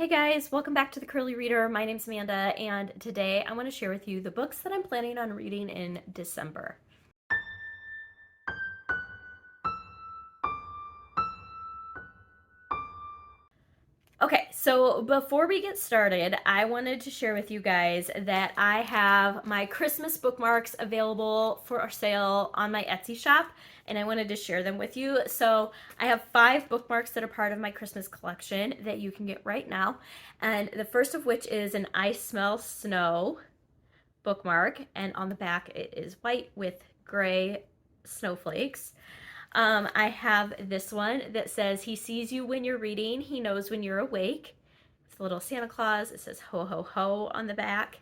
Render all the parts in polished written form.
Hey guys, welcome back to the Curly Reader. My name's Amanda, and today I want to share with you the books that I'm planning on reading in December. Okay, so before we get started, I wanted to share with you guys that I have my Christmas bookmarks available for sale on my Etsy shop, and I wanted to share them with you. So I have 5 bookmarks that are part of my Christmas collection that you can get right now, and the first of which is an I Smell Snow bookmark, and on the back it is white with gray snowflakes. I have this one that says, "He sees you when you're reading, he knows when you're awake." It's a little Santa Claus. It says "ho ho ho" on the back.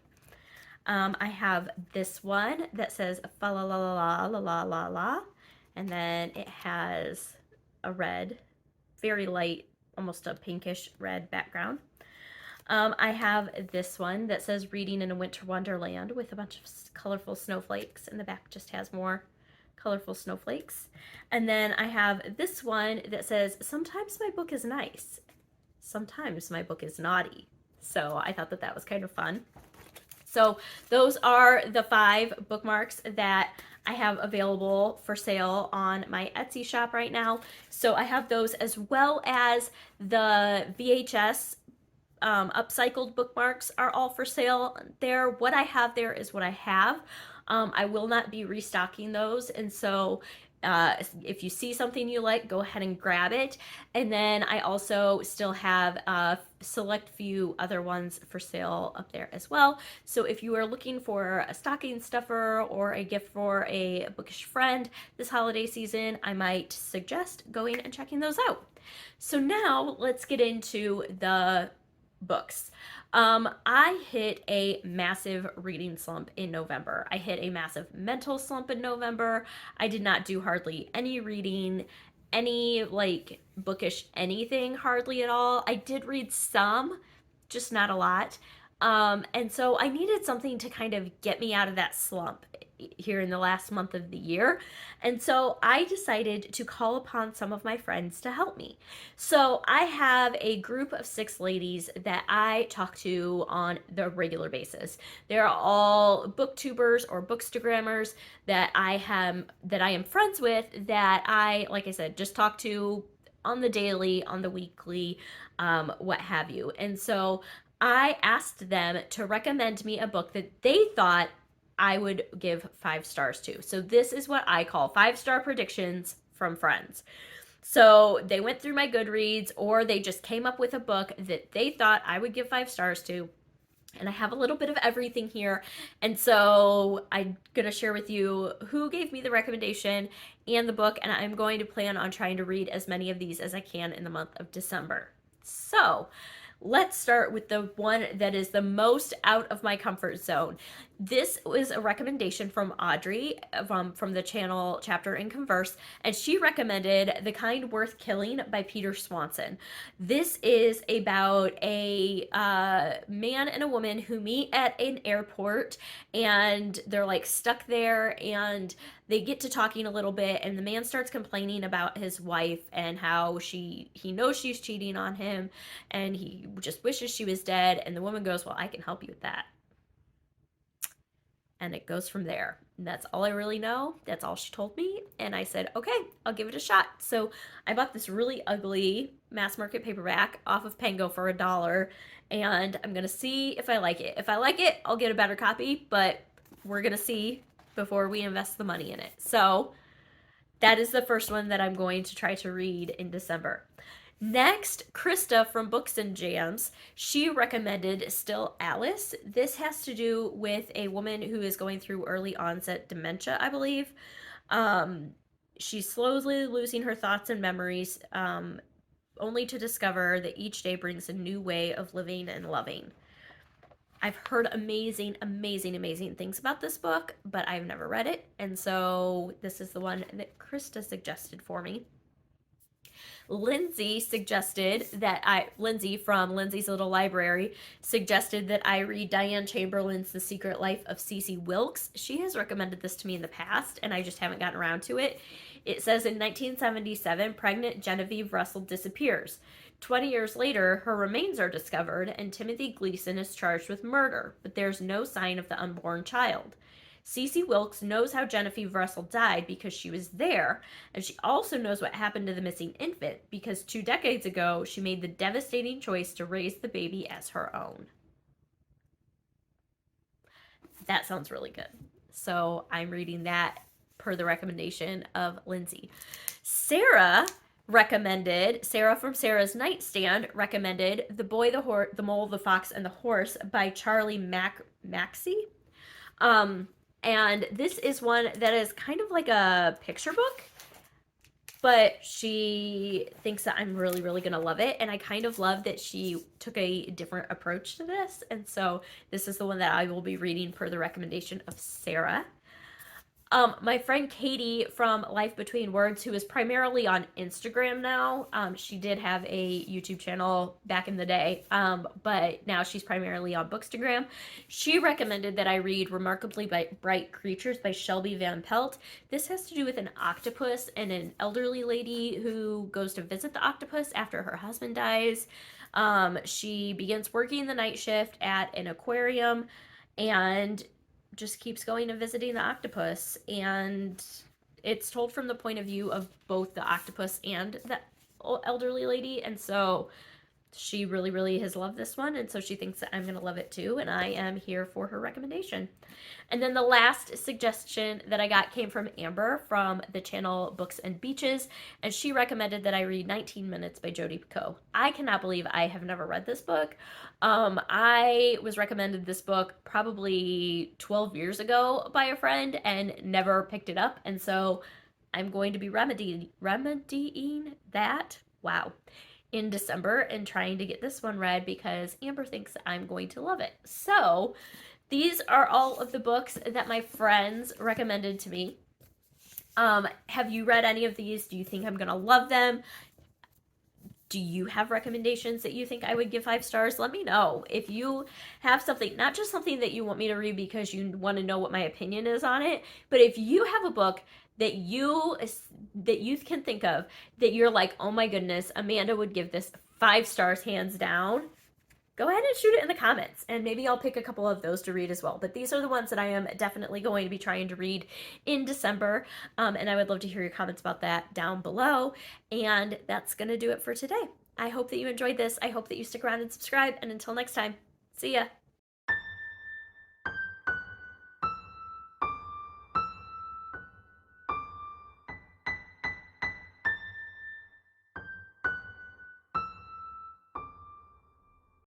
I have this one that says "fa la la la la la la la," and then it has a red, very light, almost a pinkish red background. I have this one that says "Reading in a Winter Wonderland" with a bunch of colorful snowflakes, and the back just has more colorful snowflakes. And then I have this one that says "Sometimes my book is nice, sometimes my book is naughty." So I thought that that was kind of fun. So those are the 5 bookmarks that I have available for sale on my Etsy shop right now. So I have those, as well as the VHS upcycled bookmarks are all for sale there. What I have there is what I have. I will not be restocking those, and so if you see something you like, go ahead and grab it. And then I also still have a select few other ones for sale up there as well. So if you are looking for a stocking stuffer or a gift for a bookish friend this holiday season, I might suggest going and checking those out. So now let's get into the books. I hit a massive reading slump in November. I hit a massive mental slump in November. I did not do hardly any reading, any like bookish anything, hardly at all. I did read some, just not a lot. And so I needed something to kind of get me out of that slump here in the last month of the year. And so I decided to call upon some of my friends to help me. So I have a group of 6 ladies that I talk to on the regular basis. They're all booktubers or bookstagrammers that I am friends with, that I, like I said, just talk to on the daily, on the weekly, what have you. And so I asked them to recommend me a book that they thought I would give 5 stars to. So this is what I call 5-star predictions from friends. So they went through my Goodreads, or they just came up with a book that they thought I would give 5 stars to. And I have a little bit of everything here. And so I'm going to share with you who gave me the recommendation and the book. And I'm going to plan on trying to read as many of these as I can in the month of December. So let's start with the one that is the most out of my comfort zone. This was a recommendation from Audrey from the channel Chapter and Converse, and she recommended The Kind Worth Killing by Peter Swanson. This is about a man and a woman who meet at an airport, and they're like stuck there, and they get to talking a little bit, and the man starts complaining about his wife and how he knows she's cheating on him, and he just wishes she was dead. And the woman goes, "Well, I can help you with that." And it goes from there. And that's all I really know. That's all she told me. And I said, okay, I'll give it a shot. So I bought this really ugly mass market paperback off of Pengo for $1. And I'm going to see if I like it. If I like it, I'll get a better copy. But we're going to see before we invest the money in it. So that is the first one that I'm going to try to read in December. Next, Krista from Books and Jams, she recommended Still Alice. This has to do with a woman who is going through early onset dementia, I believe. She's slowly losing her thoughts and memories, only to discover that each day brings a new way of living and loving. I've heard amazing, amazing, amazing things about this book, but I've never read it, and so this is the one that Krista suggested for me. Lindsay from Lindsay's Little Library suggested that I read Diane Chamberlain's The Secret Life of Cece Wilkes. She has recommended this to me in the past, and I just haven't gotten around to it. It says, in 1977, pregnant Genevieve Russell disappears. 20 years later, her remains are discovered, and Timothy Gleason is charged with murder, but there's no sign of the unborn child. Cece Wilkes knows how Genevieve Russell died because she was there, and she also knows what happened to the missing infant because 2 decades ago she made the devastating choice to raise the baby as her own. That sounds really good. So I'm reading that per the recommendation of Lindsay. Sarah from Sarah's Nightstand recommended The Boy, the Mole, the Fox, and the Horse by Charlie Maxey. And this is one that is kind of like a picture book, but she thinks that I'm really, really going to love it. And I kind of love that she took a different approach to this. And so this is the one that I will be reading per the recommendation of Sarah. My friend Katie from Life Between Words, who is primarily on Instagram now, she did have a YouTube channel back in the day, but now she's primarily on Bookstagram. She recommended that I read Remarkably Bright Creatures by Shelby Van Pelt. This has to do with an octopus and an elderly lady who goes to visit the octopus after her husband dies. She begins working the night shift at an aquarium and just keeps going and visiting the octopus, and it's told from the point of view of both the octopus and the elderly lady, and so she really, really has loved this one, and so she thinks that I'm going to love it too, and I am here for her recommendation. And then the last suggestion that I got came from Amber from the channel Books and Beaches, and she recommended that I read 19 Minutes by Jodi Picoult. I cannot believe I have never read this book. I was recommended this book probably 12 years ago by a friend and never picked it up, and so I'm going to be remedying that. Wow. In December and trying to get this one read because Amber thinks I'm going to love it. So these are all of the books that my friends recommended to me. Have you read any of these? Do you think I'm going to love them? Do you have recommendations that you think I would give 5 stars? Let me know. If you have something, not just something that you want me to read because you want to know what my opinion is on it, but if you have a book that you can think of that you're like, oh my goodness, Amanda would give this 5 stars hands down, go ahead and shoot it in the comments, and maybe I'll pick a couple of those to read as well. But these are the ones that I am definitely going to be trying to read in December, and I would love to hear your comments about that down below. And that's going to do it for today. I hope that you enjoyed this. I hope that you stick around and subscribe, and until next time, see ya.